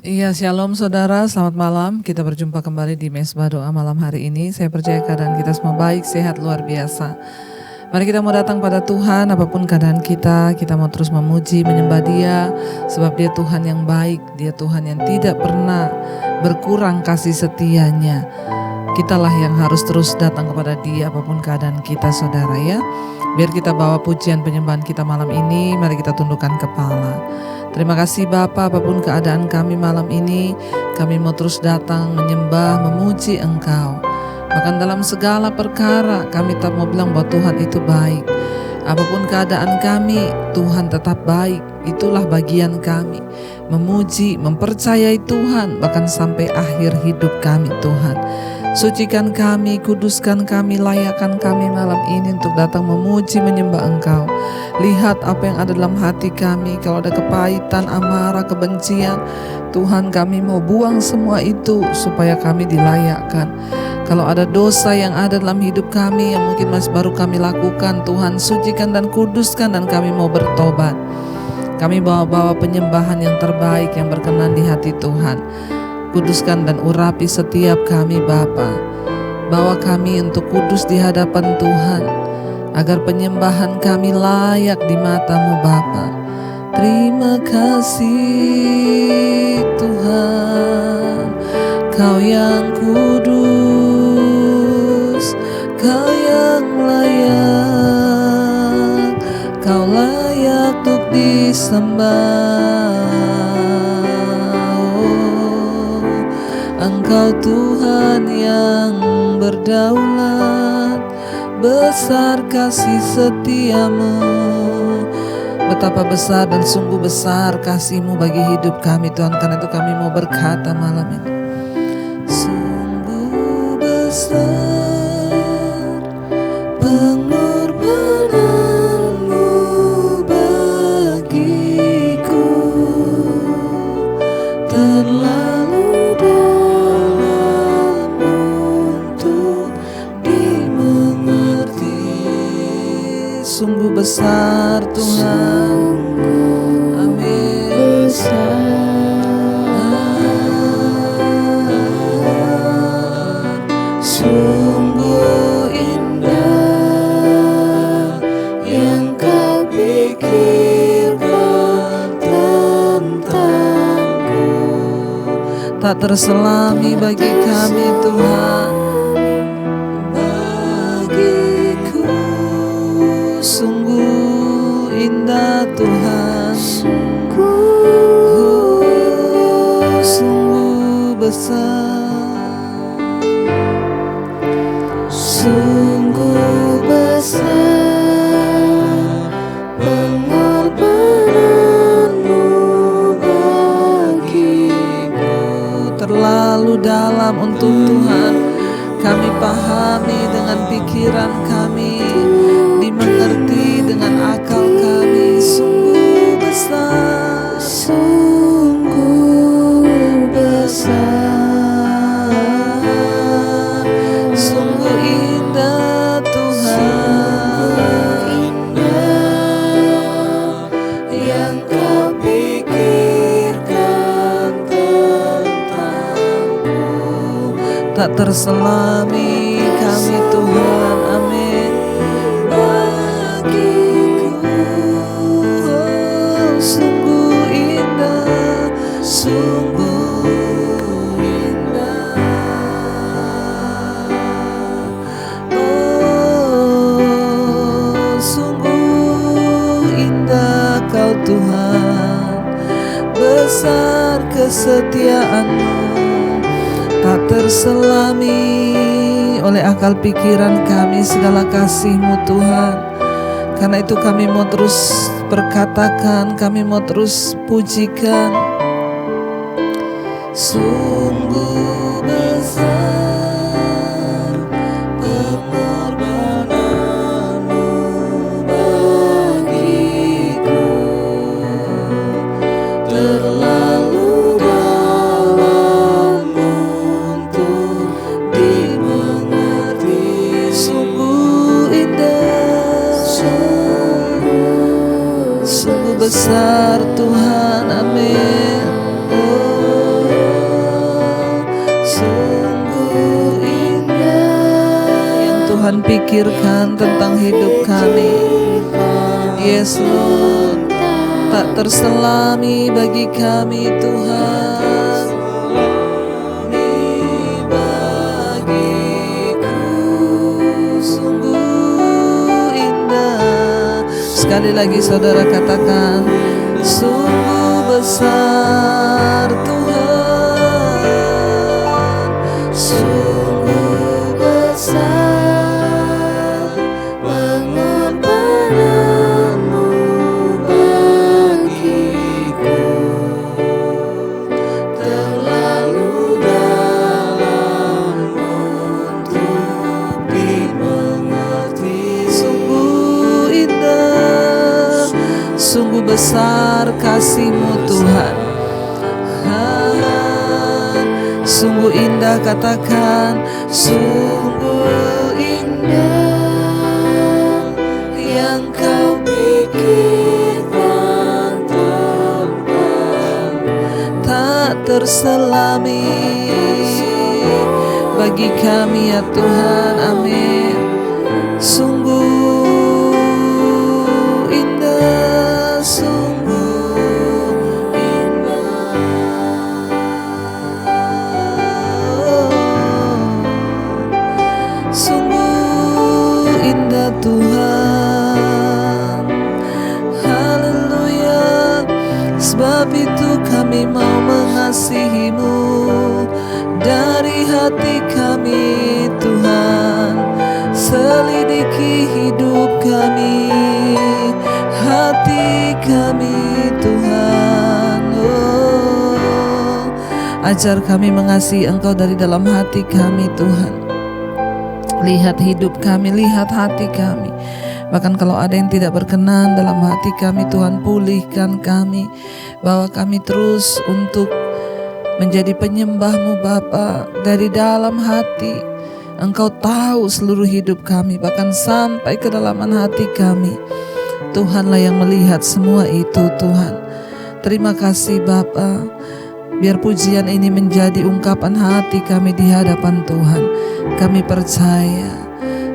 Iya, shalom saudara, selamat malam. Kita berjumpa kembali di Mesbah Doa malam hari ini. Saya percaya keadaan kita semua baik, sehat, luar biasa. Mari kita mau datang pada Tuhan, apapun keadaan kita mau terus memuji, menyembah Dia, sebab Dia Tuhan yang baik, Dia Tuhan yang tidak pernah berkurang kasih setianya. Kitalah yang harus terus datang kepada Dia, apapun keadaan kita saudara ya. Biar kita bawa pujian penyembahan kita malam ini, mari kita tundukkan kepala. Terima kasih Bapa, apapun keadaan kami malam ini, kami mau terus datang menyembah, memuji Engkau. Bahkan dalam segala perkara kami tak mau bilang bahwa Tuhan itu baik. Apapun keadaan kami, Tuhan tetap baik. Itulah bagian kami, memuji, mempercayai Tuhan, bahkan sampai akhir hidup kami Tuhan. Sucikan kami, kuduskan kami, layakkan kami malam ini untuk datang memuji, menyembah Engkau. Lihat apa yang ada dalam hati kami. Kalau ada kepahitan, amarah, kebencian, Tuhan kami mau buang semua itu supaya kami dilayakkan. Kalau ada dosa yang ada dalam hidup kami yang mungkin masih baru kami lakukan, Tuhan sucikan dan kuduskan dan kami mau bertobat. Kami bawa penyembahan yang terbaik yang berkenan di hati Tuhan. Kuduskan dan urapi setiap kami Bapa. Bawa kami untuk kudus di hadapan Tuhan, agar penyembahan kami layak di mata-Mu Bapa. Terima kasih Tuhan, Kau yang kudus, Kau yang layak, Kau layak untuk disembah. Engkau Tuhan yang berdaulat, besar kasih setiamu. Betapa besar dan sungguh besar kasih-Mu bagi hidup kami Tuhan. Karena itu kami mau berkata malam ini, sungguh besar pengorbanan-Mu bagiku, terlalu dalam untuk dimengerti. Sungguh besar Tuhan, amin. Sungguh indah yang Kau pikirkan tentangku, tak terselami bagi kami Tuhan. Bagiku sungguh indah Tuhan, sungguh besar, sungguh besar pengorbanan-Mu bagiku, terlalu dalam untuk Tuhan kami pahami dengan pikiran kami, dimengerti dengan akal kami. Sungguh besar, sungguh besar, sungguh indah Tuhan, yang Kau pikirkan tentangku, tak terselami kami Tuhan, amin. Bagiku sungguh indah, sungguh indah, oh sungguh indah Kau Tuhan, besar kesetiaan-Mu, tak terselami oleh akal pikiran kami segala kasih-Mu Tuhan. Karena itu kami mau terus perkatakan, kami mau terus pujikan. Sungguh besar pengorbanan-Mu bagiku, terlalu dalam untuk dimengerti. Sungguh indah, sungguh besar Tuhan, amin. Oh Tuhan pikirkan tentang hidup kami. Yes Lord, tak terselami bagi kami Tuhan. Bagiku sungguh indah. Sekali lagi saudara katakan, sungguh besar Tuhan, sungguh besar pengorbananmu bagiku, terlalu dalam untuk dimengerti. Sungguh indah, sungguh besar kasih-Mu Tuhan. Sungguh indah, katakan sungguh indah yang Kau pikirkan tentang, tak terselami bagi kami ya Tuhan. Amin. Sungguh indah, sungguh indah, sungguh indah Tuhan. Haleluya. Sebab itu kami mau mengasihi-Mu dari hati kami Tuhan. Selidiki hidup kami, hati kami Tuhan. Oh, ajar kami mengasihi Engkau dari dalam hati kami Tuhan. Lihat hidup kami, lihat hati kami. Bahkan kalau ada yang tidak berkenan dalam hati kami, Tuhan pulihkan kami. Bawa kami terus untuk menjadi penyembah-Mu Bapa dari dalam hati. Engkau tahu seluruh hidup kami, bahkan sampai kedalaman hati kami. Tuhanlah yang melihat semua itu Tuhan. Terima kasih Bapa. Biar pujian ini menjadi ungkapan hati kami di hadapan Tuhan. Kami percaya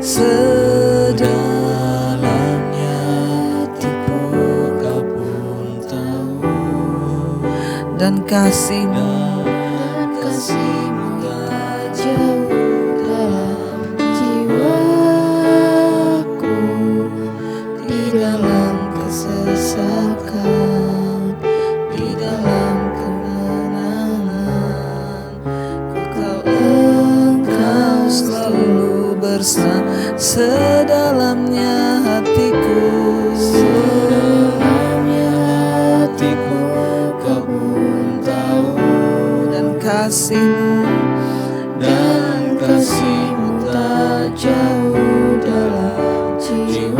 sedalamnya hatiku Kau pun tahu, dan kasih-Mu tak jauh dalam jiwaku, di dalam kesesakan, di dalam kemenangan. Engkau selalu bersama, sedalamnya hatiku, sedalamnya hatiku Kau pun tahu, dan kasih-Mu tak jauh dalam jiwaku,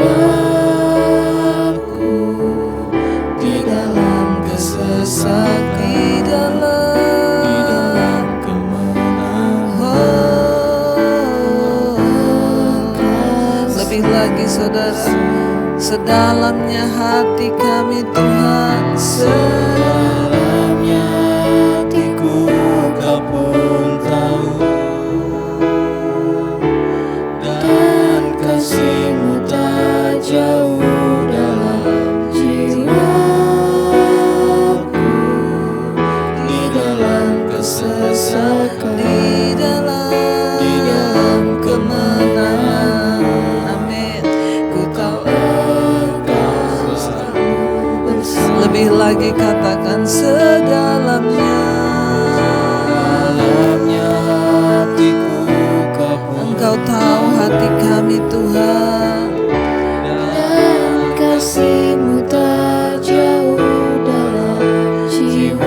di dalam kesesakan, di dalam kemenangan. Lebih lagi saudara, sedalamnya hati kami Tuhan, sedalamnya hatiku Kau pun tahu, dan kasih-Mu tak jauh dalam jiwaku, di dalam kesesakan, di dalam kemenangan. Amin. Ku tahu Engkau selalu bersama. Lebih lagi katakan sedalamnya hatiku Engkau tahu hati kami Tuhan, dan kasih-Mu tak jauh dalam jiwaku,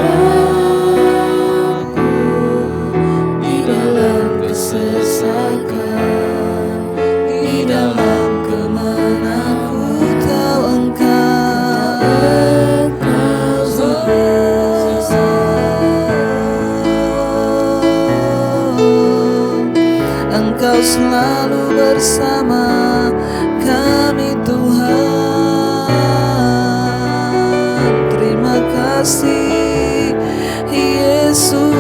di dalam kesesakan, di dalam kemenangan. Ku tahu Engkau selalu bersama kami Tuhan. Terima kasih Yesus.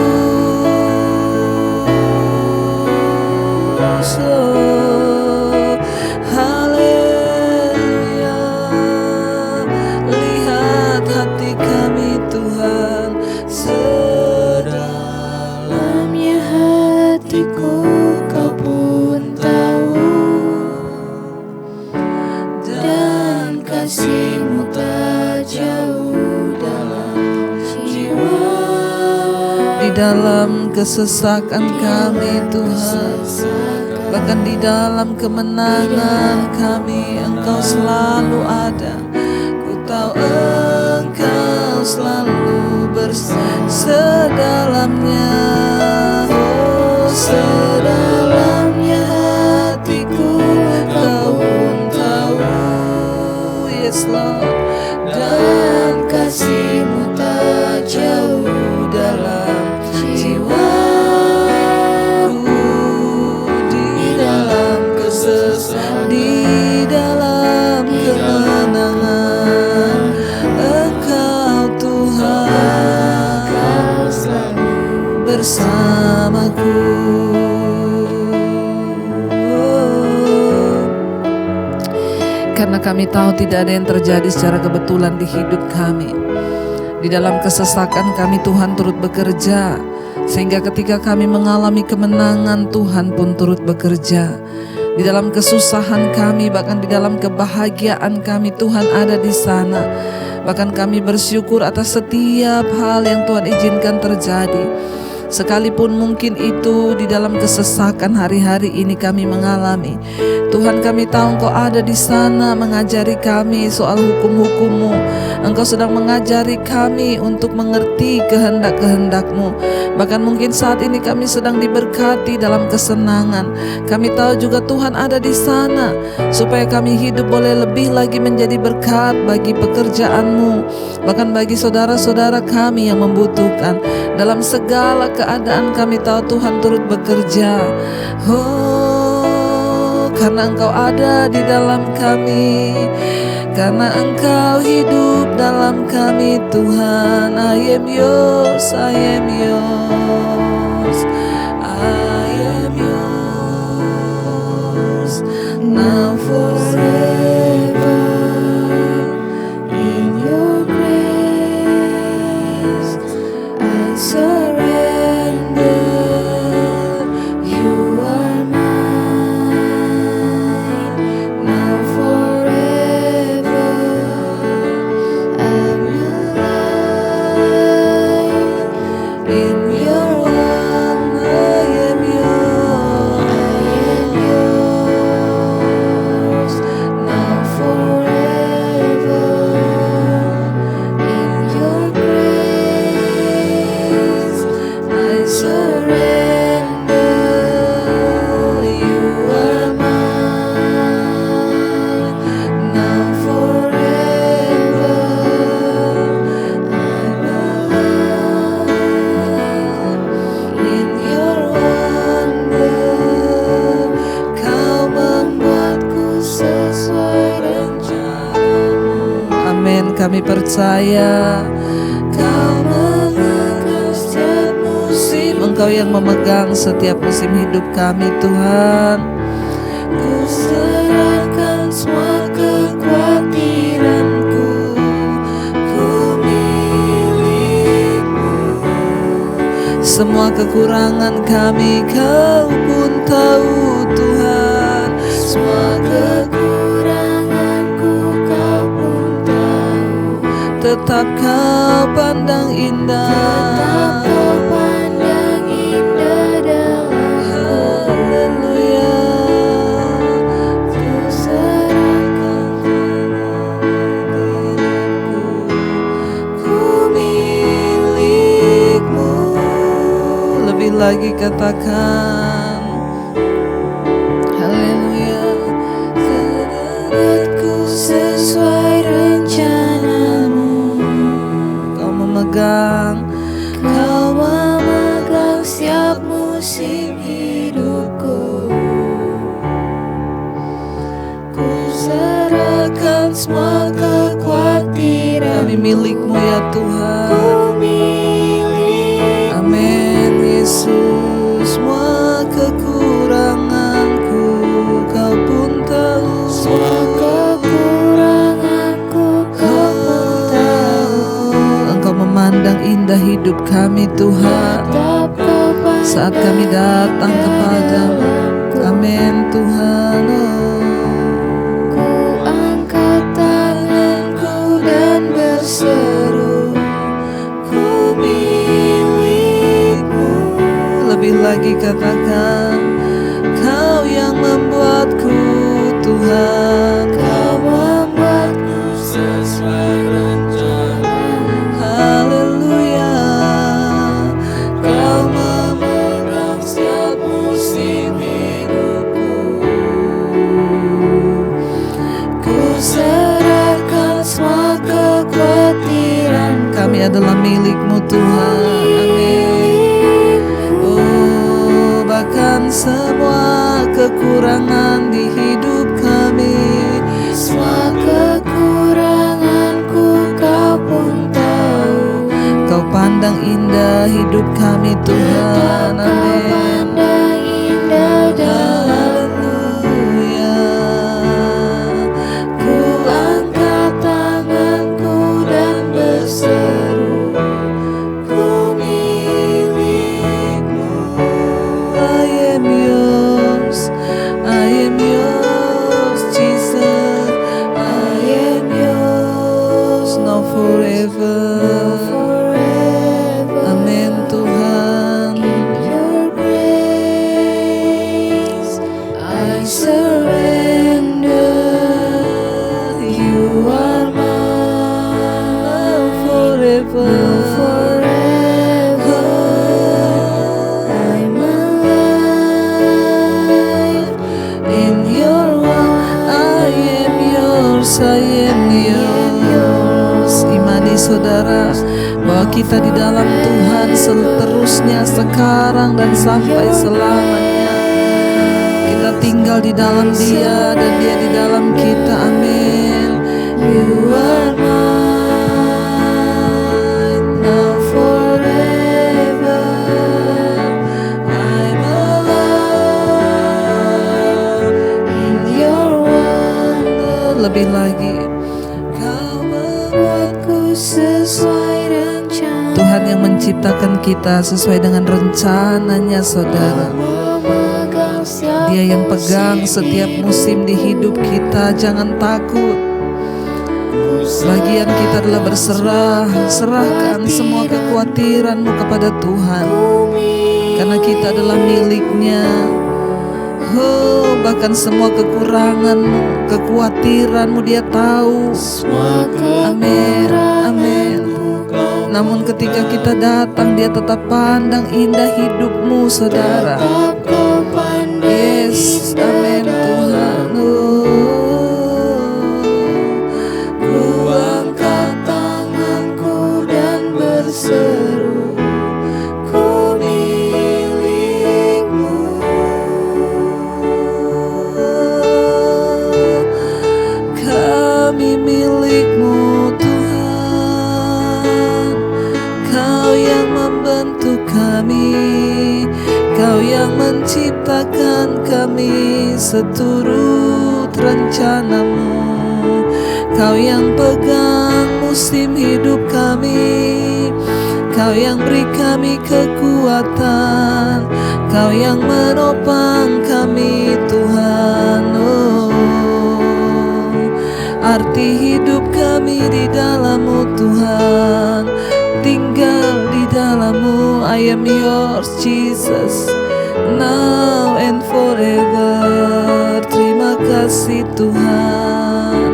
dalam kesesakan kami Tuhan, bahkan di dalam kemenangan kami, Engkau selalu ada. Ku tahu Engkau selalu sedalamnya, oh sedalamnya hatiku Kau pun tahu. Yes Lord, dan kasih-Mu tak jauh dalam jiwaku, di dalam kesesakan, di dalam kemenangan, Engkau Tuhan, Kau selalu bersamaku. Karena kami tahu tidak ada yang terjadi secara kebetulan di hidup kami. Di dalam kesesakan kami Tuhan turut bekerja, sehingga ketika kami mengalami kemenangan Tuhan pun turut bekerja. Di dalam kesusahan kami, bahkan di dalam kebahagiaan kami Tuhan ada di sana. Bahkan kami bersyukur atas setiap hal yang Tuhan izinkan terjadi. Sekalipun mungkin itu di dalam kesesakan hari-hari ini kami mengalami, Tuhan kami tahu Engkau ada di sana mengajari kami soal hukum-hukum-Mu. Engkau sedang mengajari kami untuk mengerti kehendak-kehendak-Mu. Bahkan mungkin saat ini kami sedang diberkati dalam kesenangan. Kami tahu juga Tuhan ada di sana supaya kami hidup boleh lebih lagi menjadi berkat bagi pekerjaan-Mu, bahkan bagi saudara-saudara kami yang membutuhkan. Dalam segala keadaan kami tahu Tuhan turut bekerja. Oh, karena Engkau ada di dalam kami, karena Engkau hidup dalam kami Tuhan. I am yours, I am yours, I am yours, now forever. In your grace I surrender. You are mine, now forever. I'm alive. In your arms I am yours, now forever. In your grace I surrender. You are mine, now forever. I'm alive. In your wonder, Kau membuatku sesuai rencana-Mu. Amin, kami percaya Kau memegang setiap musim. Engkau yang memegang setiap musim hidup kami Tuhan. Ku serahkan semua kekhawatiranku, ku milik-Mu. Semua kekurangan kami Kau pun tahu Tuhan. Semua kekuranganku Kau pun tahu. Tetap Kau pandang indah, tetap Kau pandang indah dalamku. Haleluya. Ku serahkan diriku, ku milik-Mu. Lebih lagi katakan haleluya. Sedaratku sesuai rencana-Mu. Kau memegang setiap musim hidupku. Ku serahkan semua kekhawatiran. Kami milik-Mu ya Tuhan. Ku milik. Amin Yesus. Semua kekuranganku Kau pun tahu. Semua kekuranganku Kau pun tahu. Engkau memandang indah hidup kami Tuhan saat kami datang kepadamu. Amin Tuhan. Ku angkat tanganku dan berseru, ku milik-Mu. lagi katakan, Kau yang membuatku Tuhan, Kau membuatku sesuai rencana. Haleluya, Kau memegang setiap musim hidupku. Ku serahkan semua kekhawatiran. Kami adalah milik-Mu Tuhan. Amin. Oh, bahkan semua kekurangan di hidup kami, semua kekuranganku Kau pun tahu. Kau pandang indah hidup kami Tuhan. Amin. Haleluya. Ku angkat tanganku dan berseru, Ku milik-Mu. I am yours, I am yours, Jesus. I am yours, now forever. Amin Tuhan. Your grace I surrender. You are mine forever. I'm alive in your love. I am yours, I am yours. Imani saudara bahwa kita di dalam Tuhan seterusnya, sekarang dan sampai selamanya. Kita tinggal di dalam Dia dan Dia di dalam kita. Amin. You are mine now forever. I'm alive in your wonder. Lebih lagi, Kau membuatku sesuai rencana. Tuhan yang menciptakan kita sesuai dengan rencananya saudara. Dia yang pegang setiap musim di hidup kita. Jangan takut. Bagian kita adalah berserah. Serahkan semua kekhawatiranmu kepada Tuhan, karena kita adalah milik-Nya. Oh, bahkan semua kekuranganmu, kekhawatiranmu Dia tahu. Amin, amin. Namun ketika kita datang, Dia tetap pandang indah hidupmu saudara. Yes, amin Tuhan. Ku angkat tanganku dan berseru, Ku milik-Mu. Kami milik-Mu Tuhan. Kau yang membentuk kami, Kau yang menciptakan kami seturut rencana-Mu. Kau yang pegang musim hidup kami, Kau yang beri kami kekuatan, Kau yang menopang kami Tuhan. Oh, arti hidup kami di dalam-Mu Tuhan, tinggal di dalam-Mu. I am yours Jesus, now and forever. Terima kasih Tuhan,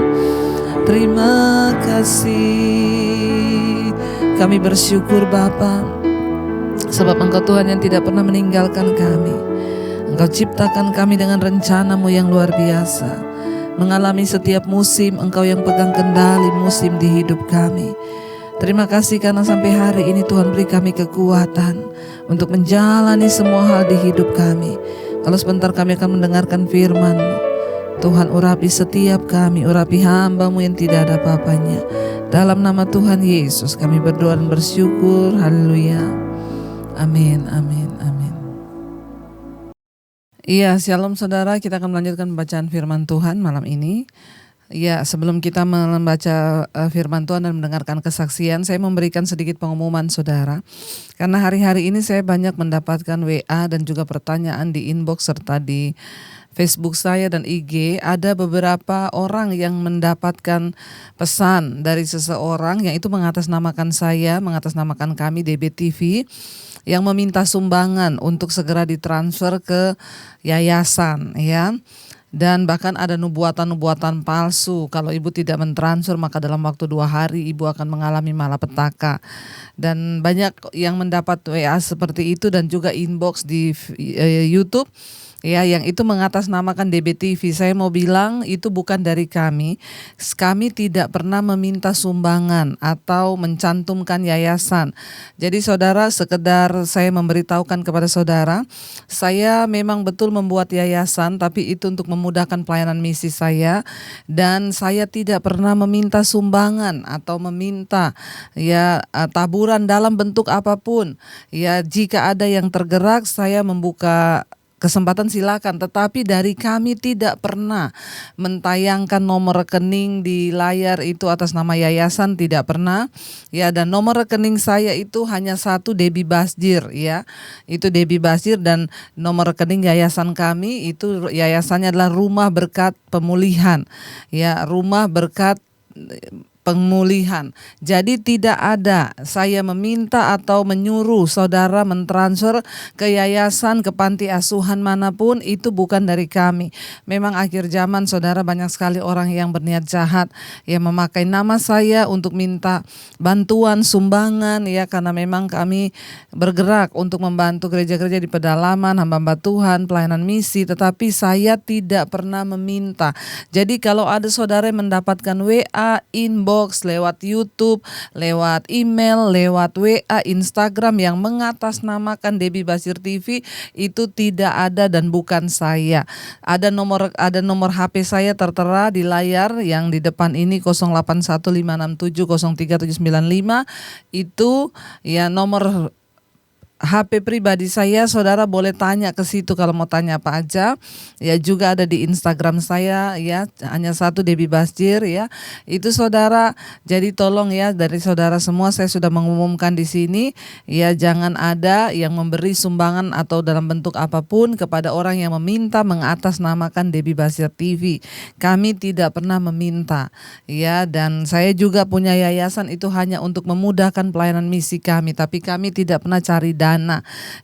terima kasih. Kami bersyukur Bapa, sebab Engkau Tuhan yang tidak pernah meninggalkan kami. Engkau ciptakan kami dengan rencana-Mu yang luar biasa. Mengalami setiap musim, Engkau yang pegang kendali musim di hidup kami. Terima kasih karena sampai hari ini Tuhan beri kami kekuatan untuk menjalani semua hal di hidup kami. Kalau sebentar kami akan mendengarkan firman-Mu, Tuhan urapi setiap kami, urapi hamba-Mu yang tidak ada apa-apanya. Dalam nama Tuhan Yesus kami berdoa dan bersyukur. Haleluya. Amin, amin, amin. Iya, shalom saudara, kita akan melanjutkan bacaan firman Tuhan malam ini. Ya, sebelum kita membaca firman Tuhan dan mendengarkan kesaksian, saya memberikan sedikit pengumuman saudara. Karena hari-hari ini saya banyak mendapatkan WA dan juga pertanyaan di inbox serta di Facebook saya dan IG. Ada beberapa orang yang mendapatkan pesan dari seseorang yang itu mengatasnamakan saya, mengatasnamakan kami DB TV, yang meminta sumbangan untuk segera ditransfer ke yayasan ya. Dan bahkan ada nubuatan-nubuatan palsu. Kalau ibu tidak mentransfer maka dalam waktu 2 hari ibu akan mengalami malapetaka. Dan banyak yang mendapat WA seperti itu dan juga inbox di YouTube ya, yang itu mengatasnamakan DBTV. Saya mau bilang itu bukan dari kami. Kami tidak pernah meminta sumbangan atau mencantumkan yayasan. Jadi saudara, sekedar saya memberitahukan kepada saudara, saya memang betul membuat yayasan, tapi itu untuk memudahkan pelayanan misi saya, dan saya tidak pernah meminta sumbangan atau meminta ya taburan dalam bentuk apapun. Ya, jika ada yang tergerak saya membuka kesempatan silakan, tetapi dari kami tidak pernah mentayangkan nomor rekening di layar itu atas nama yayasan, tidak pernah ya. Dan nomor rekening saya itu hanya satu, Debbie Basjir ya, itu Debbie Basjir. Dan nomor rekening yayasan kami itu yayasannya adalah Rumah Berkat Pemulihan ya, Rumah Berkat Pemulihan. Jadi tidak ada saya meminta atau menyuruh saudara mentransfer ke yayasan, ke panti asuhan manapun, itu bukan dari kami. Memang akhir zaman saudara, banyak sekali orang yang berniat jahat yang memakai nama saya untuk minta bantuan sumbangan ya, karena memang kami bergerak untuk membantu gereja-gereja di pedalaman, hamba-hamba Tuhan, pelayanan misi, tetapi saya tidak pernah meminta. Jadi kalau ada saudara yang mendapatkan WA, inbox, lewat YouTube, lewat email, lewat WA, Instagram yang mengatasnamakan Debbie Basjir TV, itu tidak ada dan bukan saya. Ada nomor HP saya tertera di layar yang di depan ini, 0815670375, itu ya nomor HP pribadi saya. Saudara boleh tanya ke situ kalau mau tanya apa aja. Ya, juga ada di Instagram saya ya, hanya satu, Debbie Basjir ya. Itu saudara. Jadi tolong ya, dari saudara semua saya sudah mengumumkan di sini ya, jangan ada yang memberi sumbangan atau dalam bentuk apapun kepada orang yang meminta mengatasnamakan Debbie Basjir TV. Kami tidak pernah meminta ya, dan saya juga punya yayasan itu hanya untuk memudahkan pelayanan misi kami, tapi kami tidak pernah cari dana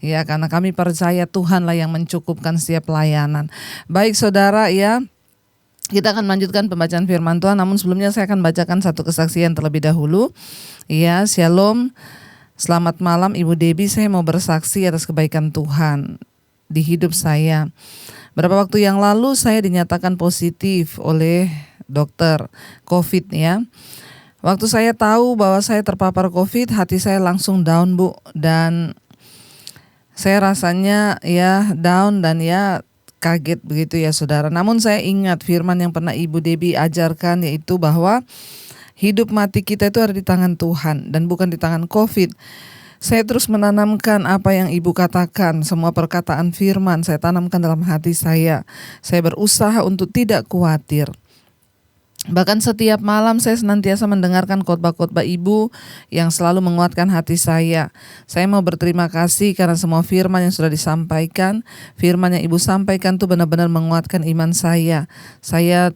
ya, karena kami percaya Tuhanlah yang mencukupkan setiap pelayanan. Baik saudara ya, kita akan melanjutkan pembacaan firman Tuhan, namun sebelumnya saya akan bacakan satu kesaksian terlebih dahulu. Ya, shalom. Selamat malam Ibu Debbie, saya mau bersaksi atas kebaikan Tuhan di hidup saya. Beberapa waktu yang lalu saya dinyatakan positif oleh dokter COVID ya. Waktu saya tahu bahwa saya terpapar COVID, hati saya langsung down Bu, dan saya rasanya ya down dan ya kaget begitu ya saudara. Namun saya ingat firman yang pernah Ibu Debbie ajarkan, yaitu bahwa hidup mati kita itu ada di tangan Tuhan dan bukan di tangan COVID. Saya terus menanamkan apa yang Ibu katakan, semua perkataan firman saya tanamkan dalam hati saya. Saya berusaha untuk tidak khawatir. Bahkan setiap malam saya senantiasa mendengarkan khotbah-khotbah Ibu yang selalu menguatkan hati saya. Saya mau berterima kasih karena semua firman yang sudah disampaikan, firman yang Ibu sampaikan itu benar-benar menguatkan iman saya. Saya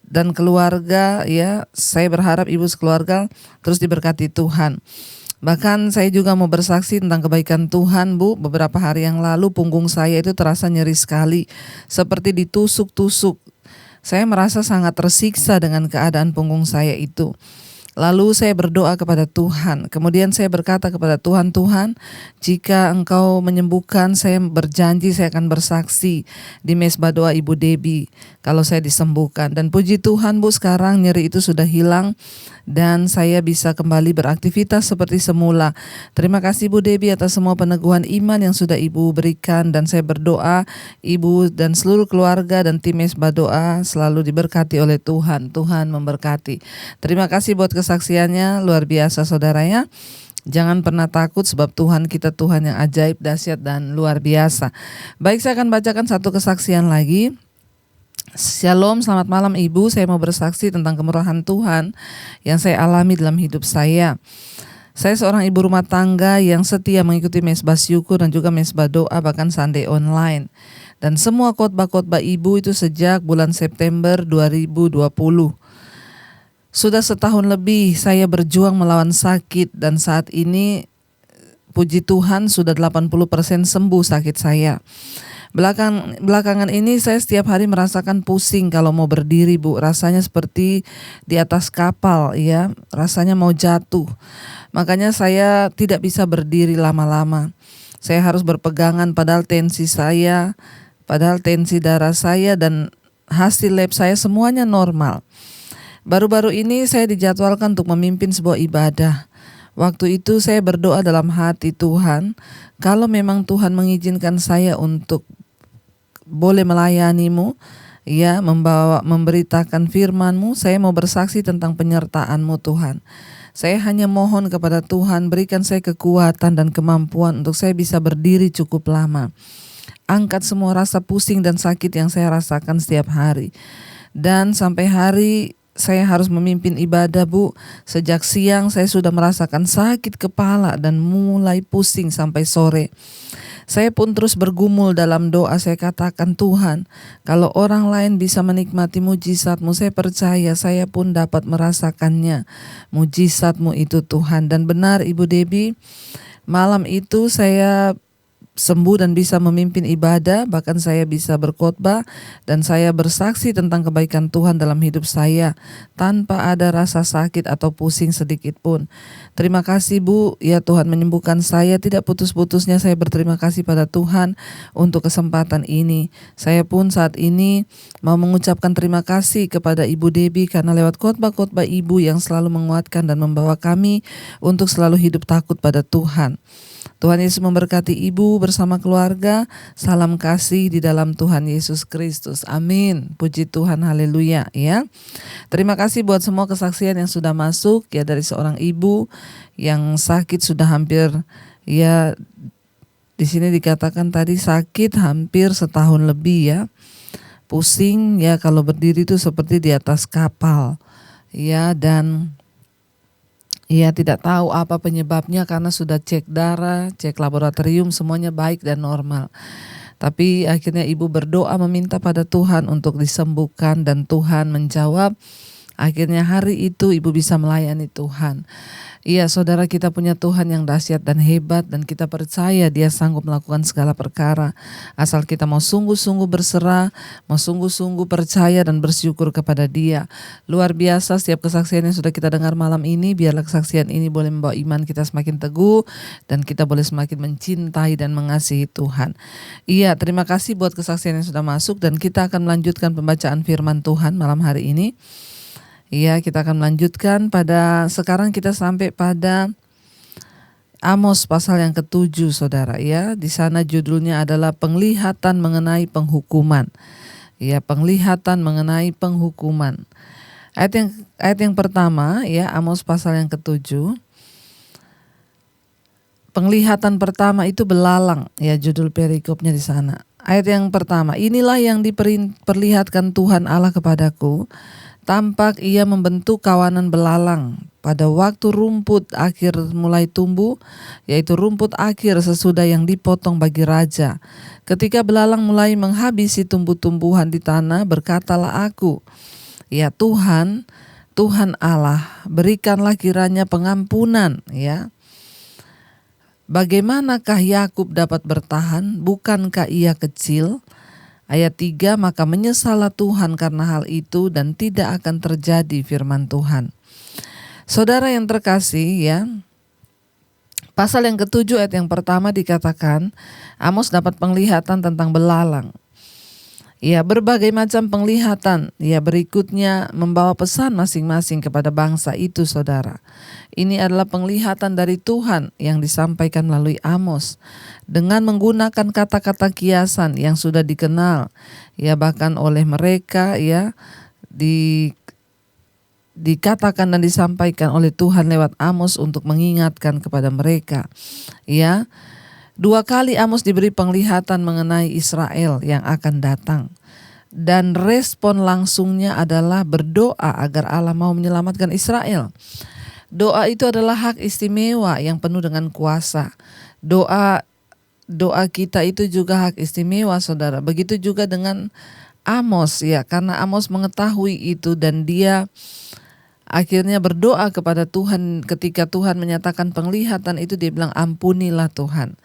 dan keluarga ya, saya berharap Ibu sekeluarga terus diberkati Tuhan. Bahkan saya juga mau bersaksi tentang kebaikan Tuhan Bu. Beberapa hari yang lalu punggung saya itu terasa nyeri sekali, seperti ditusuk-tusuk. Saya merasa sangat tersiksa dengan keadaan punggung saya itu. Lalu saya berdoa kepada Tuhan. Kemudian saya berkata kepada Tuhan, Tuhan, jika Engkau menyembuhkan, saya berjanji saya akan bersaksi di mesbah doa Ibu Debbie kalau saya disembuhkan. Dan puji Tuhan Bu, sekarang nyeri itu sudah hilang dan saya bisa kembali beraktivitas seperti semula. Terima kasih Bu Debbie atas semua peneguhan iman yang sudah Ibu berikan, dan saya berdoa Ibu dan seluruh keluarga dan tim mesbah doa selalu diberkati oleh Tuhan. Tuhan memberkati. Terima kasih buat kesaksiannya, luar biasa saudara ya. Jangan pernah takut sebab Tuhan kita Tuhan yang ajaib, dahsyat dan luar biasa. Baik, saya akan bacakan satu kesaksian lagi. Shalom, selamat malam Ibu. Saya mau bersaksi tentang kemurahan Tuhan yang saya alami dalam hidup saya. Saya seorang ibu rumah tangga yang setia mengikuti mesbah syukur dan juga mesbah doa, bahkan Sunday online. Dan semua khotbah-khotbah Ibu itu sejak bulan September 2020. Sudah setahun lebih saya berjuang melawan sakit, dan saat ini puji Tuhan sudah 80% sembuh sakit saya. Belakangan ini saya setiap hari merasakan pusing kalau mau berdiri, Bu. Rasanya seperti di atas kapal, ya. Rasanya mau jatuh. Makanya saya tidak bisa berdiri lama-lama. Saya harus berpegangan padahal tensi darah saya dan hasil lab saya semuanya normal. Baru-baru ini saya dijadwalkan untuk memimpin sebuah ibadah. Waktu itu saya berdoa dalam hati, Tuhan, kalau memang Tuhan mengizinkan saya untuk boleh melayani-Mu, ya, memberitakan firman-Mu, saya mau bersaksi tentang penyertaan-Mu, Tuhan. Saya hanya mohon kepada Tuhan, berikan saya kekuatan dan kemampuan untuk saya bisa berdiri cukup lama. Angkat semua rasa pusing dan sakit yang saya rasakan setiap hari. Dan sampai hari saya harus memimpin ibadah, Bu. Sejak siang saya sudah merasakan sakit kepala dan mulai pusing sampai sore. Saya pun terus bergumul dalam doa. Saya katakan, Tuhan, kalau orang lain bisa menikmati mujizat-Mu, saya percaya saya pun dapat merasakannya. Mujizat-Mu itu, Tuhan. Dan benar, Ibu Debbie, malam itu saya sembuh dan bisa memimpin ibadah, bahkan saya bisa berkhotbah dan saya bersaksi tentang kebaikan Tuhan dalam hidup saya tanpa ada rasa sakit atau pusing sedikit pun. Terima kasih, Bu, ya Tuhan menyembuhkan saya, tidak putus-putusnya saya berterima kasih pada Tuhan untuk kesempatan ini. Saya pun saat ini mau mengucapkan terima kasih kepada Ibu Debbie karena lewat khotbah-khotbah Ibu yang selalu menguatkan dan membawa kami untuk selalu hidup takut pada Tuhan. Tuhan Yesus memberkati Ibu bersama keluarga. Salam kasih di dalam Tuhan Yesus Kristus. Amin. Puji Tuhan, haleluya, ya. Terima kasih buat semua kesaksian yang sudah masuk, ya, dari seorang ibu yang sakit sudah hampir, ya, di sini dikatakan tadi sakit hampir setahun lebih, ya. Pusing, ya, kalau berdiri itu seperti di atas kapal, ya, dan ia tidak tahu apa penyebabnya karena sudah cek darah, cek laboratorium, semuanya baik dan normal. Tapi akhirnya ibu berdoa meminta pada Tuhan untuk disembuhkan dan Tuhan menjawab. Akhirnya hari itu ibu bisa melayani Tuhan. Iya, saudara, kita punya Tuhan yang dahsyat dan hebat dan kita percaya Dia sanggup melakukan segala perkara. Asal kita mau sungguh-sungguh berserah, mau sungguh-sungguh percaya dan bersyukur kepada Dia. Luar biasa setiap kesaksian yang sudah kita dengar malam ini, biarlah kesaksian ini boleh membawa iman kita semakin teguh dan kita boleh semakin mencintai dan mengasihi Tuhan. Iya, terima kasih buat kesaksian yang sudah masuk dan kita akan melanjutkan pembacaan firman Tuhan malam hari ini. Iya, kita akan melanjutkan sekarang kita sampai pada Amos pasal yang ke-7, saudara, ya. Di sana judulnya adalah penglihatan mengenai penghukuman. Ya, penglihatan mengenai penghukuman. Ayat yang pertama, ya, Amos pasal yang ke-7. Penglihatan pertama itu belalang, ya, judul perikopnya di sana. Ayat yang pertama, inilah yang diperlihatkan Tuhan Allah kepadaku. Tampak ia membentuk kawanan belalang pada waktu rumput akhir mulai tumbuh, yaitu rumput akhir sesudah yang dipotong bagi raja. Ketika belalang mulai menghabisi tumbuh-tumbuhan di tanah, berkatalah aku, ya Tuhan, Tuhan Allah, berikanlah kiranya pengampunan, ya. Bagaimanakah Yakub dapat bertahan? Bukankah ia kecil? Ayat 3, maka menyesallah Tuhan karena hal itu dan tidak akan terjadi firman Tuhan. Saudara yang terkasih, ya, pasal yang ke-7 ayat yang pertama dikatakan Amos dapat penglihatan tentang belalang. Ya, berbagai macam penglihatan, ya, berikutnya membawa pesan masing-masing kepada bangsa itu, saudara. Ini adalah penglihatan dari Tuhan yang disampaikan melalui Amos dengan menggunakan kata-kata kiasan yang sudah dikenal, ya, bahkan oleh mereka, ya, dikatakan dan disampaikan oleh Tuhan lewat Amos untuk mengingatkan kepada mereka, ya. 2 kali Amos diberi penglihatan mengenai Israel yang akan datang. Dan respon langsungnya adalah berdoa agar Allah mau menyelamatkan Israel. Doa itu adalah hak istimewa yang penuh dengan kuasa. Doa kita itu juga hak istimewa, saudara. Begitu juga dengan Amos, ya, karena Amos mengetahui itu dan dia akhirnya berdoa kepada Tuhan. Ketika Tuhan menyatakan penglihatan itu, dia bilang, ampunilah Tuhan.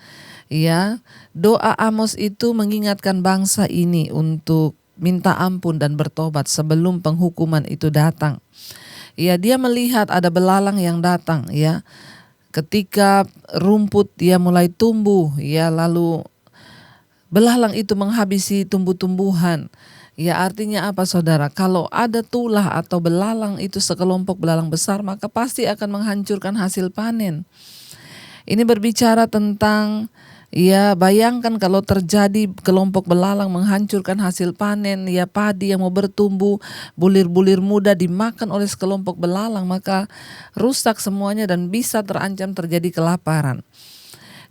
Ya, doa Amos itu mengingatkan bangsa ini untuk minta ampun dan bertobat sebelum penghukuman itu datang. Ya, dia melihat ada belalang yang datang, ya. Ketika rumput dia mulai tumbuh, ya, lalu belalang itu menghabisi tumbuh-tumbuhan. Ya, artinya apa, saudara? Kalau ada tulah atau belalang itu sekelompok belalang besar, maka pasti akan menghancurkan hasil panen. Ini berbicara tentang, ya, bayangkan kalau terjadi kelompok belalang menghancurkan hasil panen, ya, padi yang mau bertumbuh, bulir-bulir muda dimakan oleh sekelompok belalang, maka rusak semuanya dan bisa terancam terjadi kelaparan.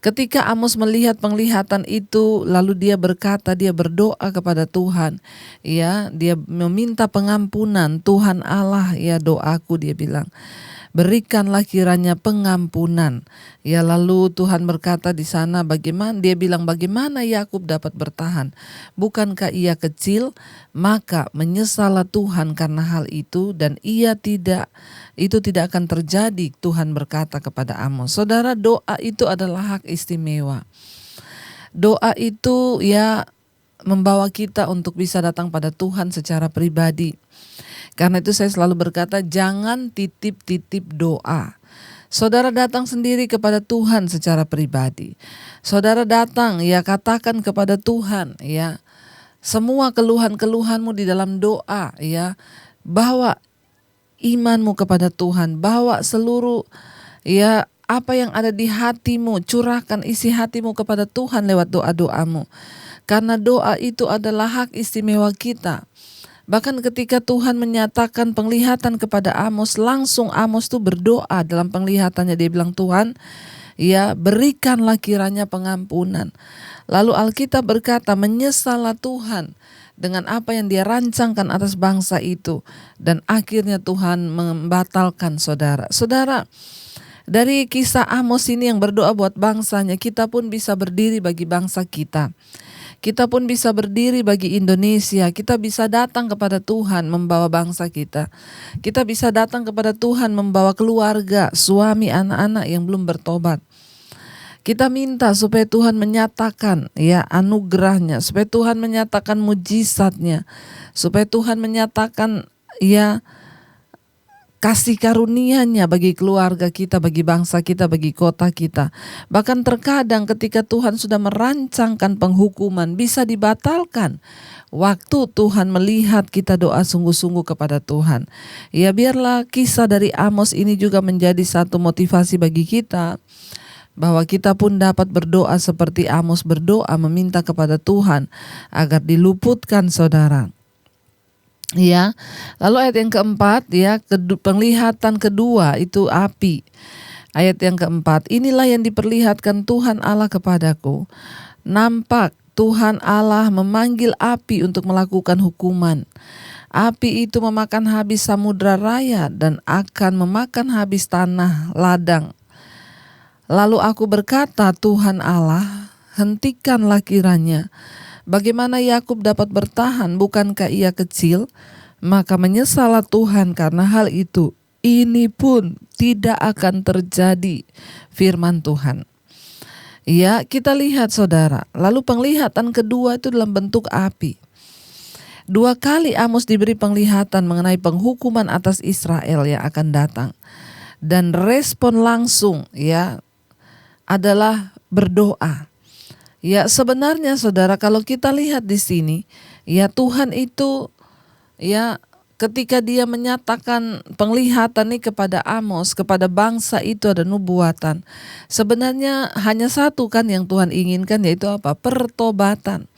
Ketika Amos melihat penglihatan itu, lalu dia berkata, dia berdoa kepada Tuhan. Ya, dia meminta pengampunan. Tuhan Allah, ya, doaku, dia bilang, berikanlah kiranya pengampunan. Ya, lalu Tuhan berkata di sana, bagaimana, dia bilang, bagaimana Yakub dapat bertahan? Bukankah ia kecil? Maka menyesallah Tuhan karena hal itu, dan itu tidak akan terjadi. Tuhan berkata kepada Amos. Saudara, doa itu adalah hak istimewa. Doa itu, ya, membawa kita untuk bisa datang pada Tuhan secara pribadi. Karena itu saya selalu berkata, jangan titip-titip doa. Saudara datang sendiri kepada Tuhan secara pribadi. Saudara datang, ya, katakan kepada Tuhan, ya, semua keluhan-keluhanmu di dalam doa, ya. Bawa imanmu kepada Tuhan, bawa seluruh, ya, apa yang ada di hatimu, curahkan isi hatimu kepada Tuhan lewat doa-doamu. Karena doa itu adalah hak istimewa kita. Bahkan ketika Tuhan menyatakan penglihatan kepada Amos, langsung Amos tuh berdoa dalam penglihatannya. Dia bilang, Tuhan, ya, berikanlah kiranya pengampunan. Lalu Alkitab berkata, menyesallah Tuhan dengan apa yang dia rancangkan atas bangsa itu. Dan akhirnya Tuhan membatalkan, saudara. Saudara, dari kisah Amos ini yang berdoa buat bangsanya, kita pun bisa berdiri bagi bangsa kita. Kita pun bisa berdiri bagi Indonesia. Kita bisa datang kepada Tuhan membawa bangsa kita. Kita bisa datang kepada Tuhan membawa keluarga, suami, anak-anak yang belum bertobat. Kita minta supaya Tuhan menyatakan, ya, anugerahnya, supaya Tuhan menyatakan mujizatnya, supaya Tuhan menyatakan, ya, kasih karunia-Nya bagi keluarga kita, bagi bangsa kita, bagi kota kita. Bahkan terkadang ketika Tuhan sudah merancangkan penghukuman, bisa dibatalkan waktu Tuhan melihat kita doa sungguh-sungguh kepada Tuhan. Ya, biarlah kisah dari Amos ini juga menjadi satu motivasi bagi kita, bahwa kita pun dapat berdoa seperti Amos berdoa, meminta kepada Tuhan agar diluputkan, saudara. Ya, lalu ayat yang keempat, ya, penglihatan kedua itu api. Ayat yang keempat, inilah yang diperlihatkan Tuhan Allah kepadaku. Nampak Tuhan Allah memanggil api untuk melakukan hukuman. Api itu memakan habis samudra raya dan akan memakan habis tanah ladang. Lalu aku berkata, Tuhan Allah, hentikanlah kiranya. Bagaimana Yakub dapat bertahan? Bukankah ia kecil? Maka menyesallah Tuhan karena hal itu. Ini pun tidak akan terjadi, firman Tuhan. Ya, kita lihat, saudara. Lalu penglihatan kedua itu dalam bentuk api. 2 kali Amos diberi penglihatan mengenai penghukuman atas Israel yang akan datang. Dan respon langsung, ya, adalah berdoa. Ya, sebenarnya, saudara, kalau kita lihat di sini, ya, Tuhan itu, ya, ketika dia menyatakan penglihatan ini kepada Amos, kepada bangsa itu ada nubuatan. Sebenarnya hanya satu kan yang Tuhan inginkan, yaitu apa? Pertobatan.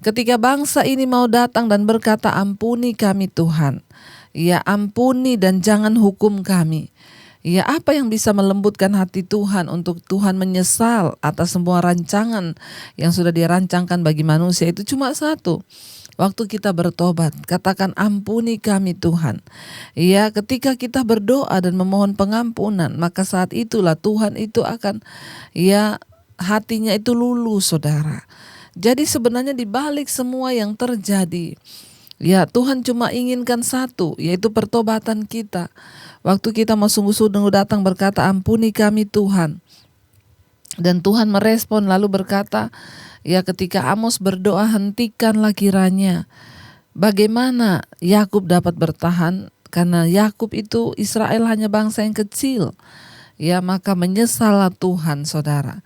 Ketika bangsa ini mau datang dan berkata, ampuni kami Tuhan. Ya, ampuni dan jangan hukum kami. Ya, apa yang bisa melembutkan hati Tuhan untuk Tuhan menyesal atas semua rancangan yang sudah dirancangkan bagi manusia? Itu cuma satu. Waktu kita bertobat, katakan ampuni kami Tuhan. Ya, ketika kita berdoa dan memohon pengampunan, maka saat itulah Tuhan itu akan, ya, hatinya itu luluh, saudara. Jadi sebenarnya di balik semua yang terjadi, Ya, Tuhan cuma inginkan satu, yaitu pertobatan kita. Waktu kita mau sungguh-sungguh datang berkata, ampuni kami Tuhan. Dan Tuhan merespon lalu berkata, ya ketika Amos berdoa, hentikanlah kiranya. Bagaimana Yakub dapat bertahan? Karena Yakub itu Israel hanya bangsa yang kecil. Ya, maka menyesallah Tuhan, saudara.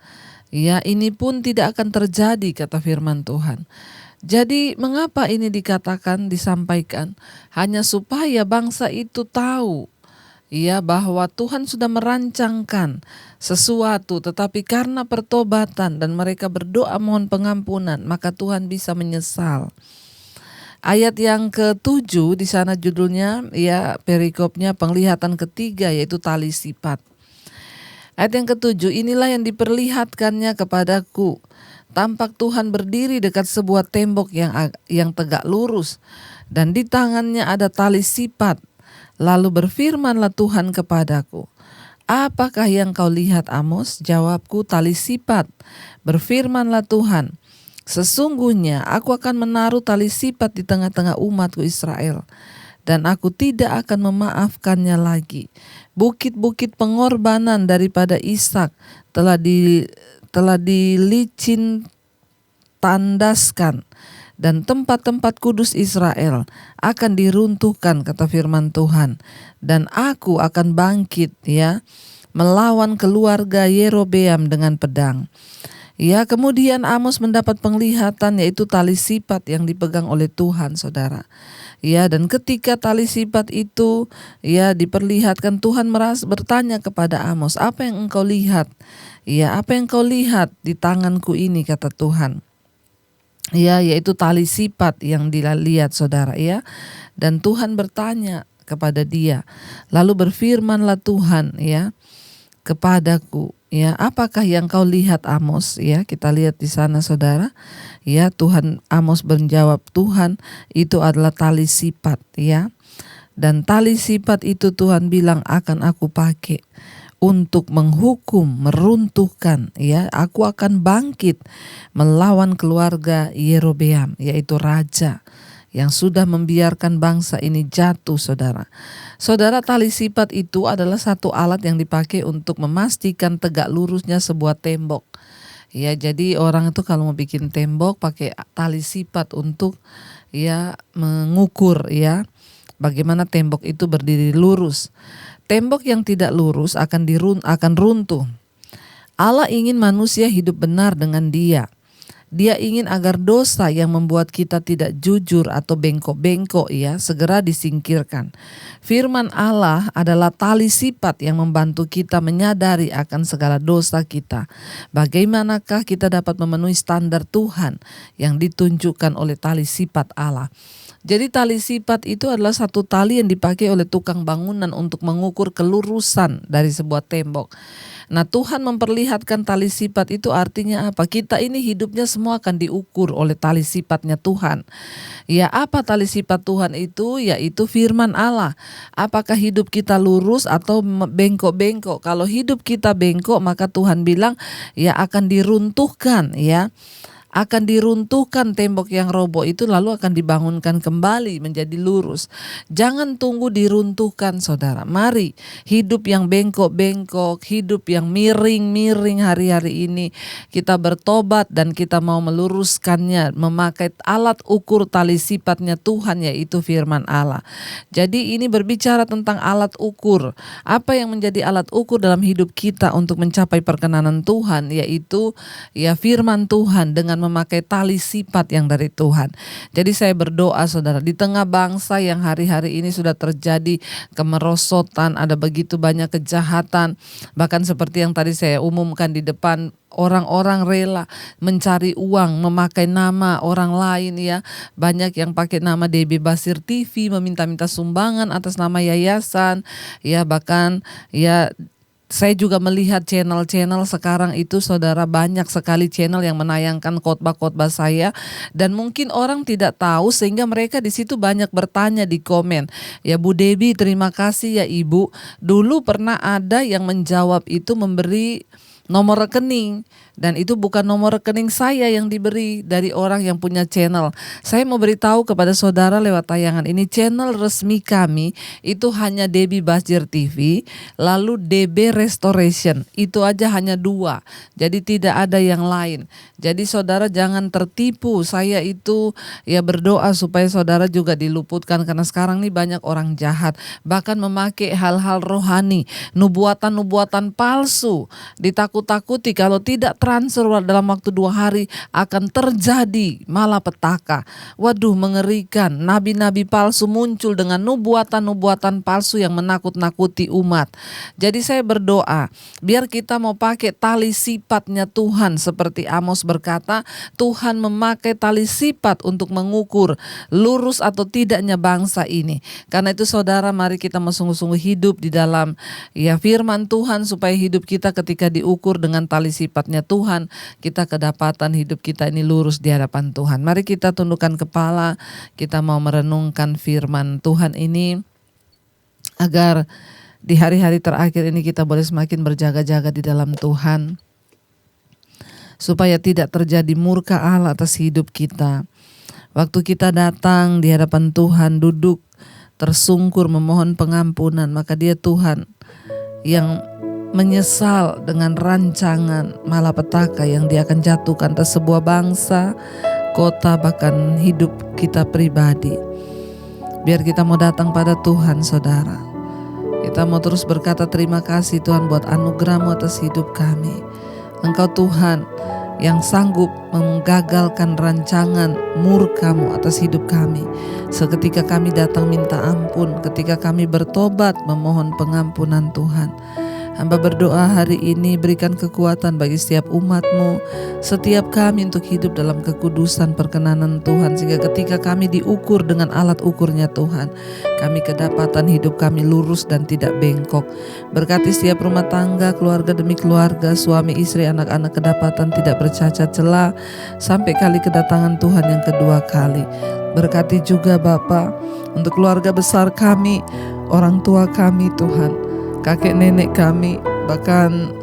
Ya, ini pun tidak akan terjadi, kata firman Tuhan. Jadi mengapa ini dikatakan, disampaikan? Hanya supaya bangsa itu tahu ya bahwa Tuhan sudah merancangkan sesuatu, tetapi karena pertobatan dan mereka berdoa mohon pengampunan, maka Tuhan bisa menyesal. Ayat yang ke-7 di sana judulnya ya perikopnya penglihatan ketiga, yaitu tali sifat. Ayat yang ke-7, inilah yang diperlihatkannya kepadaku. Tampak Tuhan berdiri dekat sebuah tembok yang tegak lurus, dan di tangannya ada tali sifat. Lalu berfirmanlah Tuhan kepadaku, apakah yang kau lihat Amos? Jawabku, tali sifat. Berfirmanlah Tuhan, sesungguhnya aku akan menaruh tali sifat di tengah-tengah umatku Israel, dan aku tidak akan memaafkannya lagi. Bukit-bukit pengorbanan daripada Ishak telah dilicin tandaskan, dan tempat-tempat kudus Israel akan diruntuhkan, kata firman Tuhan. Dan aku akan bangkit ya melawan keluarga Yerobeam dengan pedang. Ya, kemudian Amos mendapat penglihatan, yaitu tali sifat yang dipegang oleh Tuhan, saudara. Ya, dan ketika tali sifat itu ya diperlihatkan, Tuhan bertanya kepada Amos, apa yang engkau lihat? Ya, apa yang kau lihat di tanganku ini, kata Tuhan. Ya, yaitu tali sifat yang dilihat, saudara, ya. Dan Tuhan bertanya kepada dia. Lalu berfirmanlah Tuhan ya kepadaku, ya, apakah yang kau lihat Amos? Ya, kita lihat di sana, saudara. Ya, Tuhan, Amos menjawab, Tuhan, itu adalah tali sifat, ya. Dan tali sifat itu Tuhan bilang akan aku pakai untuk menghukum, meruntuhkan, ya. Aku akan bangkit melawan keluarga Yerobeam, yaitu raja yang sudah membiarkan bangsa ini jatuh, saudara. Saudara, tali sifat itu adalah satu alat yang dipakai untuk memastikan tegak lurusnya sebuah tembok. Ya, jadi orang itu kalau mau bikin tembok pakai tali sifat untuk ya mengukur ya bagaimana tembok itu berdiri lurus. Tembok yang tidak lurus akan runtuh. Allah ingin manusia hidup benar dengan Dia. Dia ingin agar dosa yang membuat kita tidak jujur atau bengkok-bengkok ya segera disingkirkan. Firman Allah adalah tali sifat yang membantu kita menyadari akan segala dosa kita. Bagaimanakah kita dapat memenuhi standar Tuhan yang ditunjukkan oleh tali sifat Allah? Jadi tali sifat itu adalah satu tali yang dipakai oleh tukang bangunan untuk mengukur kelurusan dari sebuah tembok. Nah, Tuhan memperlihatkan tali sifat itu artinya apa? Kita ini hidupnya semua akan diukur oleh tali sifatnya Tuhan. Ya, apa tali sifat Tuhan itu? Yaitu firman Allah. Apakah hidup kita lurus atau bengkok-bengkok? Kalau hidup kita bengkok, maka Tuhan bilang ya akan diruntuhkan ya. Akan diruntuhkan tembok yang roboh itu, lalu akan dibangunkan kembali menjadi lurus. Jangan tunggu diruntuhkan, saudara. Mari hidup yang bengkok-bengkok, hidup yang miring-miring hari-hari ini kita bertobat dan kita mau meluruskannya memakai alat ukur tali sifatnya Tuhan, yaitu firman Allah. Jadi ini berbicara tentang alat ukur. Apa yang menjadi alat ukur dalam hidup kita untuk mencapai perkenanan Tuhan, yaitu ya firman Tuhan dengan memakai tali sifat yang dari Tuhan. Jadi saya berdoa, saudara, di tengah bangsa yang hari-hari ini sudah terjadi kemerosotan, ada begitu banyak kejahatan, bahkan seperti yang tadi saya umumkan di depan, orang-orang rela mencari uang memakai nama orang lain ya. Banyak yang pakai nama DB Basir TV meminta-minta sumbangan atas nama yayasan ya, bahkan ya saya juga melihat channel-channel sekarang itu, saudara, banyak sekali channel yang menayangkan khotbah-khotbah saya, dan mungkin orang tidak tahu sehingga mereka di situ banyak bertanya di komen. Ya Bu Debbie, terima kasih ya Ibu. Dulu pernah ada yang menjawab itu memberi nomor rekening, dan itu bukan nomor rekening saya yang diberi dari orang yang punya channel. Saya mau beritahu kepada saudara lewat tayangan ini, channel resmi kami itu hanya Debbie Basjir TV, lalu DB Restoration, itu aja hanya 2, jadi tidak ada yang lain. Jadi saudara jangan tertipu, saya itu ya berdoa supaya saudara juga diluputkan, karena sekarang nih banyak orang jahat, bahkan memakai hal-hal rohani, nubuatan-nubuatan palsu, ditakut-takuti kalau tidak transfer dalam waktu 2 hari akan terjadi malapetaka. Waduh, mengerikan. Nabi-nabi palsu muncul dengan nubuatan-nubuatan palsu yang menakut-nakuti umat. Jadi saya berdoa, biar kita mau pakai tali sifatnya Tuhan, seperti Amos berkata, Tuhan memakai tali sifat untuk mengukur lurus atau tidaknya bangsa ini. Karena itu saudara, mari kita sungguh-sungguh hidup di dalam ya firman Tuhan, supaya hidup kita ketika diukur dengan tali sifatnya Tuhan, kita kedapatan hidup kita ini lurus di hadapan Tuhan. Mari kita tundukkan kepala, kita mau merenungkan firman Tuhan ini, agar di hari-hari terakhir ini kita boleh semakin berjaga-jaga di dalam Tuhan, supaya tidak terjadi murka Allah atas hidup kita. Waktu kita datang di hadapan Tuhan, duduk tersungkur memohon pengampunan, maka Dia Tuhan yang menyesal dengan rancangan malapetaka yang Dia akan jatuhkan atas sebuah bangsa, kota, bahkan hidup kita pribadi. Biar kita mau datang pada Tuhan, saudara. Kita mau terus berkata terima kasih Tuhan buat anugerah-Mu atas hidup kami. Engkau Tuhan yang sanggup menggagalkan rancangan murka-Mu atas hidup kami. Seketika kami datang minta ampun, ketika kami bertobat memohon pengampunan Tuhan. Hamba berdoa hari ini berikan kekuatan bagi setiap umat-Mu, setiap kami untuk hidup dalam kekudusan perkenanan Tuhan, sehingga ketika kami diukur dengan alat ukurnya Tuhan, kami kedapatan hidup kami lurus dan tidak bengkok. Berkati setiap rumah tangga, keluarga demi keluarga, suami, istri, anak-anak kedapatan tidak bercacat celah sampai kali kedatangan Tuhan yang kedua kali. Berkati juga Bapa untuk keluarga besar kami, orang tua kami Tuhan, kakek nenek kami, bahkan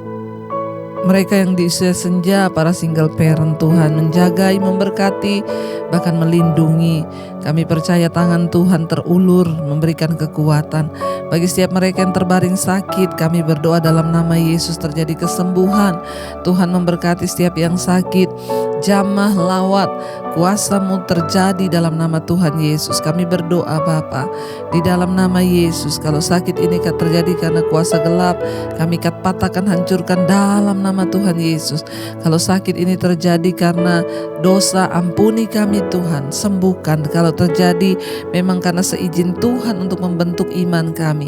mereka yang di usia senja, para single parent Tuhan, menjagai, memberkati, bahkan melindungi. Kami percaya tangan Tuhan terulur memberikan kekuatan. Bagi setiap mereka yang terbaring sakit, kami berdoa dalam nama Yesus terjadi kesembuhan. Tuhan memberkati setiap yang sakit, jamah lawat, kuasa-Mu terjadi dalam nama Tuhan Yesus. Kami berdoa Bapa, di dalam nama Yesus, kalau sakit ini terjadi karena kuasa gelap, kami patahkan, hancurkan dalam nama Tuhan Yesus. Kalau sakit ini terjadi karena dosa, ampuni kami Tuhan, sembuhkan. Kalau terjadi memang karena seizin Tuhan untuk membentuk iman kami,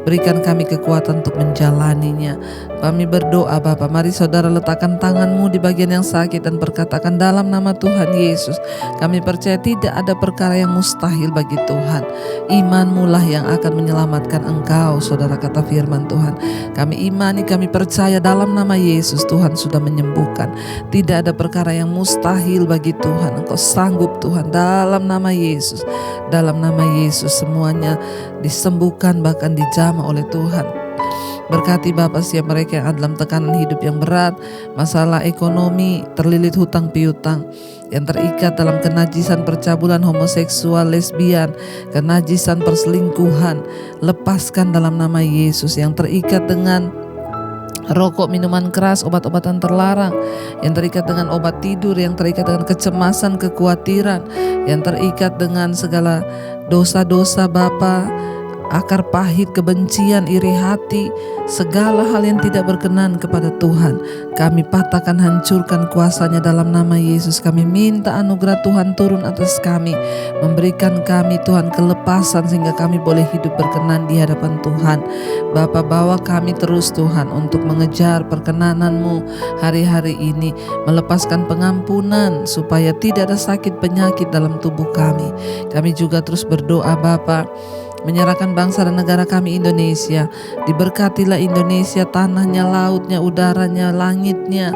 berikan kami kekuatan untuk menjalaninya. Kami berdoa Bapa, mari saudara letakkan tangan-Mu di bagian yang sakit dan perkatakan dalam nama Tuhan Yesus, kami percaya tidak ada perkara yang mustahil bagi Tuhan. Iman-Mu lah yang akan menyelamatkan engkau, saudara, kata firman Tuhan. Kami imani, kami percaya dalam nama Yesus Tuhan sudah menyembuhkan. Tidak ada perkara yang mustahil bagi Tuhan. Engkau sanggup Tuhan, dalam nama Yesus. Dalam nama Yesus semuanya disembuhkan, bahkan dijamah oleh Tuhan. Berkati Bapa setiap mereka yang ada dalam tekanan hidup yang berat, masalah ekonomi, terlilit hutang piutang, yang terikat dalam kenajisan percabulan homoseksual, lesbian, kenajisan perselingkuhan, lepaskan dalam nama Yesus. Yang terikat dengan rokok, minuman keras, obat-obatan terlarang, yang terikat dengan obat tidur, yang terikat dengan kecemasan, kekhawatiran, yang terikat dengan segala dosa-dosa Bapa, akar pahit, kebencian, iri hati, segala hal yang tidak berkenan kepada Tuhan, kami patahkan, hancurkan kuasanya dalam nama Yesus. Kami minta anugerah Tuhan turun atas kami, memberikan kami Tuhan kelepasan sehingga kami boleh hidup berkenan di hadapan Tuhan. Bapa, bawa kami terus Tuhan untuk mengejar perkenanan-Mu hari-hari ini, melepaskan pengampunan supaya tidak ada sakit penyakit dalam tubuh kami. Kami juga terus berdoa Bapa, menyerahkan bangsa dan negara kami Indonesia. Diberkatilah Indonesia, tanahnya, lautnya, udaranya, langitnya,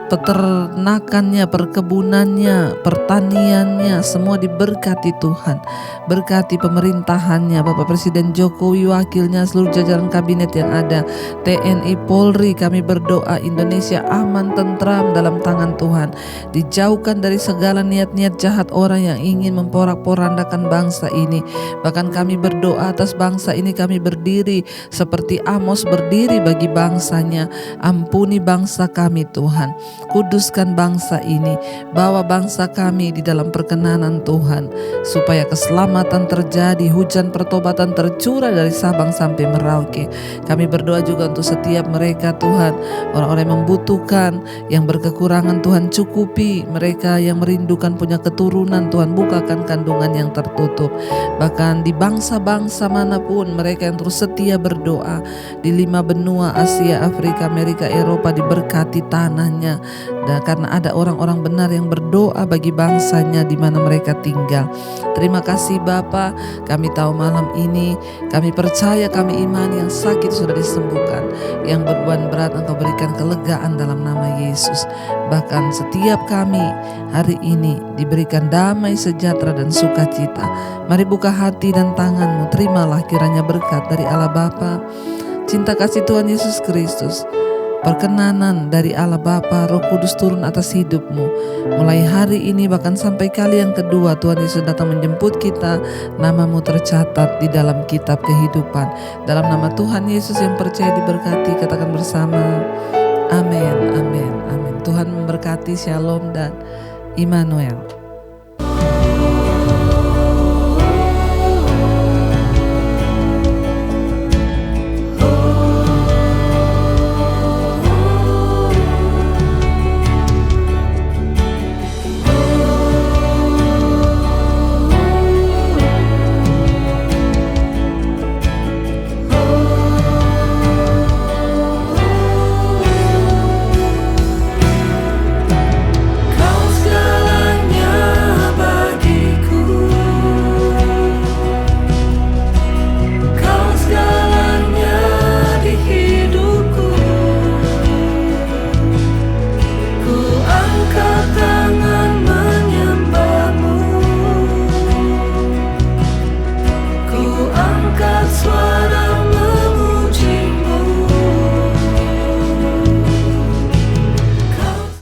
peternakannya, perkebunannya, pertaniannya, semua diberkati Tuhan. Berkati pemerintahannya, Bapak Presiden Jokowi, wakilnya, seluruh jajaran kabinet yang ada, TNI, Polri. Kami berdoa Indonesia aman, tentram dalam tangan Tuhan. Dijauhkan dari segala niat-niat jahat orang yang ingin memporak-porandakan bangsa ini. Bahkan kami berdoa atas bangsa ini, kami berdiri seperti Amos berdiri bagi bangsanya. Ampuni bangsa kami Tuhan, kuduskan bangsa ini, bawa bangsa kami di dalam perkenanan Tuhan, supaya keselamatan terjadi, hujan pertobatan tercurah dari Sabang sampai Merauke. Kami berdoa juga untuk setiap mereka Tuhan, orang-orang yang membutuhkan, yang berkekurangan Tuhan cukupi, mereka yang merindukan punya keturunan Tuhan bukakan kandungan yang tertutup. Bahkan di bangsa-bangsa manapun mereka yang terus setia berdoa, di 5 benua Asia, Afrika, Amerika, Eropa diberkati tanahnya. Dan karena ada orang-orang benar yang berdoa bagi bangsanya di mana mereka tinggal. Terima kasih Bapa, kami tahu malam ini, kami percaya, kami imani yang sakit sudah disembuhkan, yang beban berat Engkau berikan kelegaan dalam nama Yesus. Bahkan setiap kami hari ini diberikan damai, sejahtera dan sukacita. Mari buka hati dan tanganmu, terimalah kiranya berkat dari Allah Bapa, cinta kasih Tuhan Yesus Kristus, perkenanan dari Allah Bapa, Roh Kudus turun atas hidupmu. Mulai hari ini bahkan sampai kali yang kedua Tuhan Yesus datang menjemput kita, namamu tercatat di dalam kitab kehidupan. Dalam nama Tuhan Yesus yang percaya diberkati, katakan bersama, amin, amin, amin. Tuhan memberkati, shalom dan Immanuel.